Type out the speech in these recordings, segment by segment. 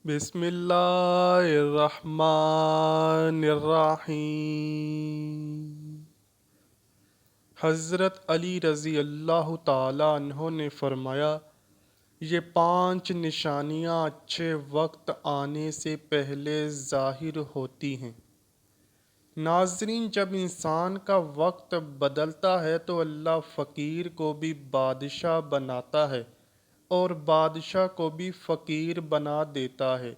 بسم اللہ الرحمن الرحیم۔ حضرت علی رضی اللہ تعالیٰ عنہ نے فرمایا، یہ 5 نشانیاں اچھے وقت آنے سے پہلے ظاہر ہوتی ہیں۔ ناظرین، جب انسان کا وقت بدلتا ہے تو اللہ فقیر کو بھی بادشاہ بناتا ہے اور بادشاہ کو بھی فقیر بنا دیتا ہے۔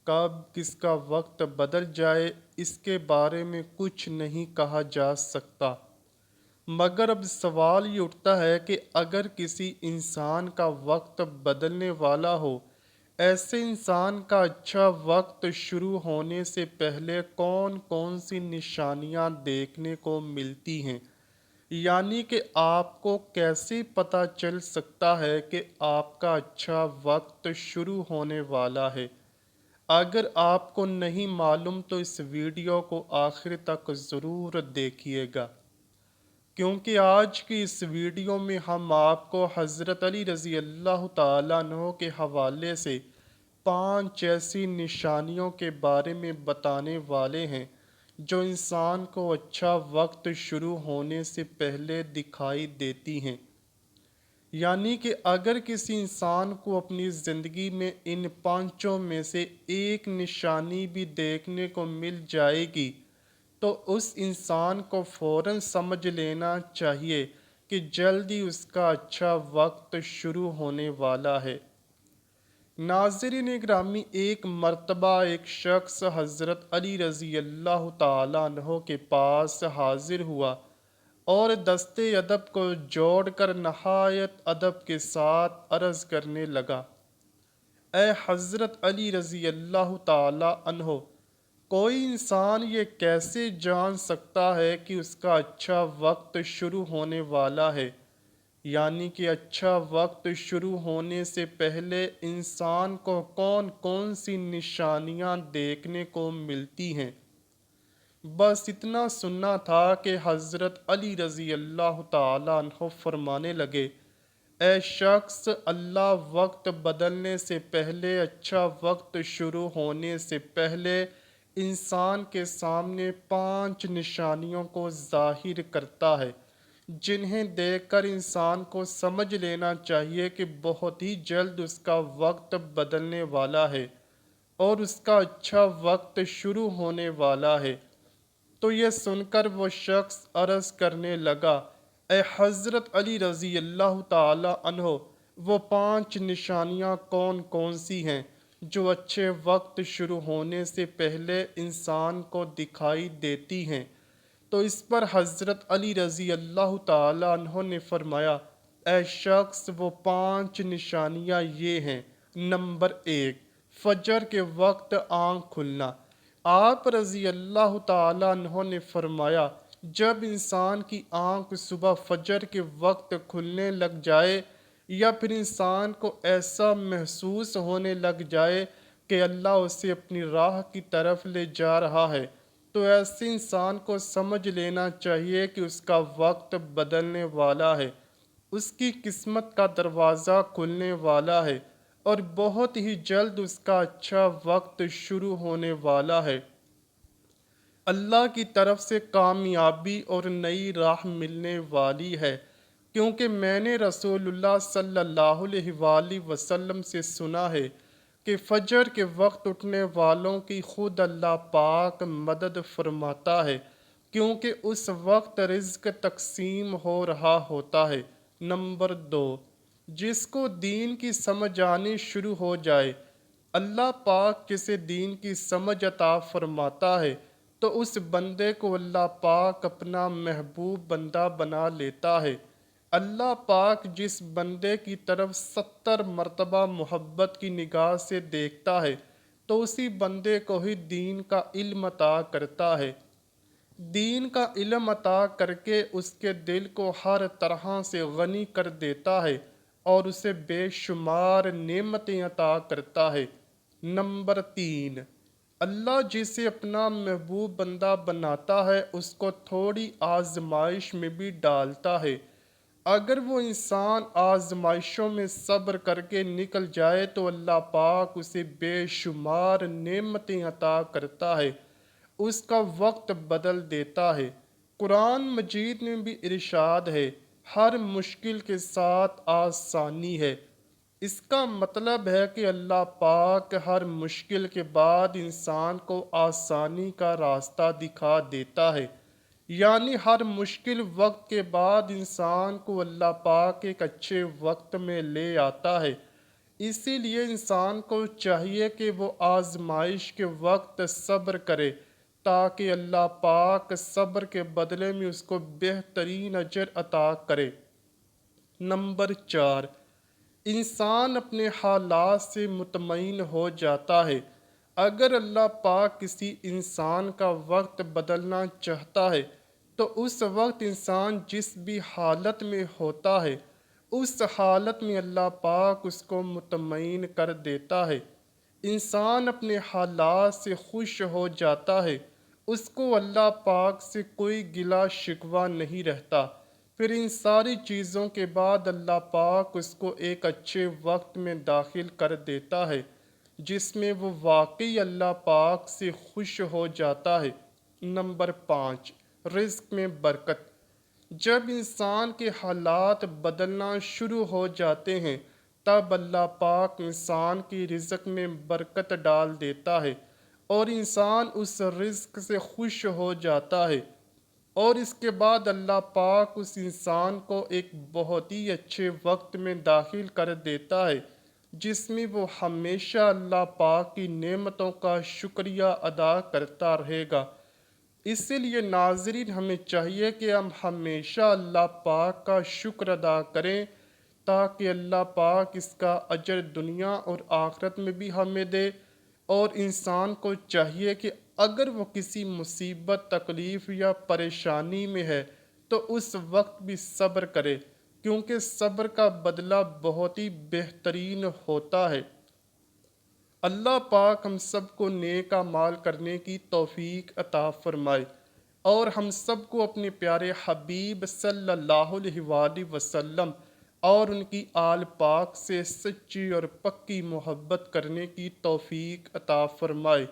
کب کس کا وقت بدل جائے اس کے بارے میں کچھ نہیں کہا جا سکتا، مگر اب سوال یہ اٹھتا ہے کہ اگر کسی انسان کا وقت بدلنے والا ہو، ایسے انسان کا اچھا وقت شروع ہونے سے پہلے کون کون سی نشانیاں دیکھنے کو ملتی ہیں؟ یعنی کہ آپ کو کیسے پتہ چل سکتا ہے کہ آپ کا اچھا وقت شروع ہونے والا ہے؟ اگر آپ کو نہیں معلوم تو اس ویڈیو کو آخر تک ضرور دیکھیے گا، کیونکہ آج کی اس ویڈیو میں ہم آپ کو حضرت علی رضی اللہ تعالیٰ عنہ کے حوالے سے 5 ایسی نشانیوں کے بارے میں بتانے والے ہیں جو انسان کو اچھا وقت شروع ہونے سے پہلے دکھائی دیتی ہیں۔ یعنی کہ اگر کسی انسان کو اپنی زندگی میں ان 5 میں سے ایک نشانی بھی دیکھنے کو مل جائے گی تو اس انسان کو فوراً سمجھ لینا چاہیے کہ جلدی اس کا اچھا وقت شروع ہونے والا ہے۔ ناظرین گرامی، ایک مرتبہ ایک شخص حضرت علی رضی اللہ تعالیٰ عنہ کے پاس حاضر ہوا اور دست ادب کو جوڑ کر نہایت ادب کے ساتھ عرض کرنے لگا، اے حضرت علی رضی اللہ تعالیٰ عنہ، کوئی انسان یہ کیسے جان سکتا ہے کہ اس کا اچھا وقت شروع ہونے والا ہے؟ یعنی کہ اچھا وقت شروع ہونے سے پہلے انسان کو کون کون سی نشانیاں دیکھنے کو ملتی ہیں؟ بس اتنا سننا تھا کہ حضرت علی رضی اللہ تعالیٰ عنہ فرمانے لگے، اے شخص، اللہ وقت بدلنے سے پہلے، اچھا وقت شروع ہونے سے پہلے انسان کے سامنے 5 نشانیوں کو ظاہر کرتا ہے، جنہیں دیکھ کر انسان کو سمجھ لینا چاہیے کہ بہت ہی جلد اس کا وقت بدلنے والا ہے اور اس کا اچھا وقت شروع ہونے والا ہے۔ تو یہ سن کر وہ شخص عرض کرنے لگا، اے حضرت علی رضی اللہ تعالی عنہ، وہ 5 نشانیاں کون کون سی ہیں جو اچھے وقت شروع ہونے سے پہلے انسان کو دکھائی دیتی ہیں؟ تو اس پر حضرت علی رضی اللہ تعالی عنہ نے فرمایا، اے شخص، وہ 5 نشانیاں یہ ہیں۔ نمبر 1، فجر کے وقت آنکھ کھلنا۔ آپ رضی اللہ تعالیٰ عنہ نے فرمایا، جب انسان کی آنکھ صبح فجر کے وقت کھلنے لگ جائے یا پھر انسان کو ایسا محسوس ہونے لگ جائے کہ اللہ اسے اپنی راہ کی طرف لے جا رہا ہے، تو ایسے انسان کو سمجھ لینا چاہیے کہ اس کا وقت بدلنے والا ہے، اس کی قسمت کا دروازہ کھلنے والا ہے اور بہت ہی جلد اس کا اچھا وقت شروع ہونے والا ہے۔ اللہ کی طرف سے کامیابی اور نئی راہ ملنے والی ہے، کیونکہ میں نے رسول اللہ صلی اللہ علیہ وآلہ وسلم سے سنا ہے کہ فجر کے وقت اٹھنے والوں کی خود اللہ پاک مدد فرماتا ہے، کیونکہ اس وقت رزق تقسیم ہو رہا ہوتا ہے۔ نمبر 2، جس کو دین کی سمجھ آنی شروع ہو جائے، اللہ پاک جسے دین کی سمجھ عطا فرماتا ہے تو اس بندے کو اللہ پاک اپنا محبوب بندہ بنا لیتا ہے۔ اللہ پاک جس بندے کی طرف 70 مرتبہ محبت کی نگاہ سے دیکھتا ہے تو اسی بندے کو ہی دین کا علم عطا کرتا ہے۔ دین کا علم عطا کر کے اس کے دل کو ہر طرح سے غنی کر دیتا ہے اور اسے بے شمار نعمتیں عطا کرتا ہے۔ نمبر 3، اللہ جسے اپنا محبوب بندہ بناتا ہے اس کو تھوڑی آزمائش میں بھی ڈالتا ہے۔ اگر وہ انسان آزمائشوں میں صبر کر کے نکل جائے تو اللہ پاک اسے بے شمار نعمتیں عطا کرتا ہے، اس کا وقت بدل دیتا ہے۔ قرآن مجید میں بھی ارشاد ہے، ہر مشکل کے ساتھ آسانی ہے۔ اس کا مطلب ہے کہ اللہ پاک ہر مشکل کے بعد انسان کو آسانی کا راستہ دکھا دیتا ہے، یعنی ہر مشکل وقت کے بعد انسان کو اللہ پاک ایک اچھے وقت میں لے آتا ہے۔ اسی لیے انسان کو چاہیے کہ وہ آزمائش کے وقت صبر کرے، تاکہ اللہ پاک صبر کے بدلے میں اس کو بہترین اجر عطا کرے۔ نمبر 4، انسان اپنے حالات سے مطمئن ہو جاتا ہے۔ اگر اللہ پاک کسی انسان کا وقت بدلنا چاہتا ہے تو اس وقت انسان جس بھی حالت میں ہوتا ہے، اس حالت میں اللہ پاک اس کو مطمئن کر دیتا ہے۔ انسان اپنے حالات سے خوش ہو جاتا ہے، اس کو اللہ پاک سے کوئی گلہ شکوہ نہیں رہتا۔ پھر ان ساری چیزوں کے بعد اللہ پاک اس کو ایک اچھے وقت میں داخل کر دیتا ہے، جس میں وہ واقعی اللہ پاک سے خوش ہو جاتا ہے۔ نمبر 5، رزق میں برکت۔ جب انسان کے حالات بدلنا شروع ہو جاتے ہیں تب اللہ پاک انسان کی رزق میں برکت ڈال دیتا ہے اور انسان اس رزق سے خوش ہو جاتا ہے، اور اس کے بعد اللہ پاک اس انسان کو ایک بہت ہی اچھے وقت میں داخل کر دیتا ہے، جس میں وہ ہمیشہ اللہ پاک کی نعمتوں کا شکریہ ادا کرتا رہے گا۔ اسی لیے ناظرین، ہمیں چاہیے کہ ہم ہمیشہ اللہ پاک کا شکر ادا کریں، تاکہ اللہ پاک اس کا اجر دنیا اور آخرت میں بھی ہمیں دے۔ اور انسان کو چاہیے کہ اگر وہ کسی مصیبت، تکلیف یا پریشانی میں ہے تو اس وقت بھی صبر کرے، کیونکہ صبر کا بدلہ بہت ہی بہترین ہوتا ہے۔ اللہ پاک ہم سب کو نیک اعمال کرنے کی توفیق عطا فرمائے، اور ہم سب کو اپنے پیارے حبیب صلی اللہ علیہ وآلہ وسلم اور ان کی آل پاک سے سچی اور پکی محبت کرنے کی توفیق عطا فرمائے۔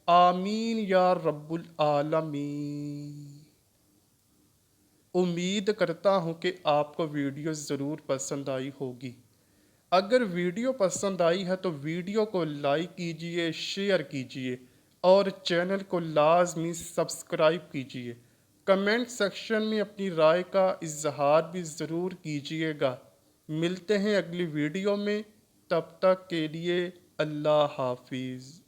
آمین یا رب العالمین۔ امید کرتا ہوں کہ آپ کو ویڈیو ضرور پسند آئی ہوگی۔ اگر ویڈیو پسند آئی ہے تو ویڈیو کو لائک کیجئے، شیئر کیجئے اور چینل کو لازمی سبسکرائب کیجئے۔ کمنٹ سیکشن میں اپنی رائے کا اظہار بھی ضرور کیجئے گا۔ ملتے ہیں اگلی ویڈیو میں، تب تک کے لیے اللہ حافظ۔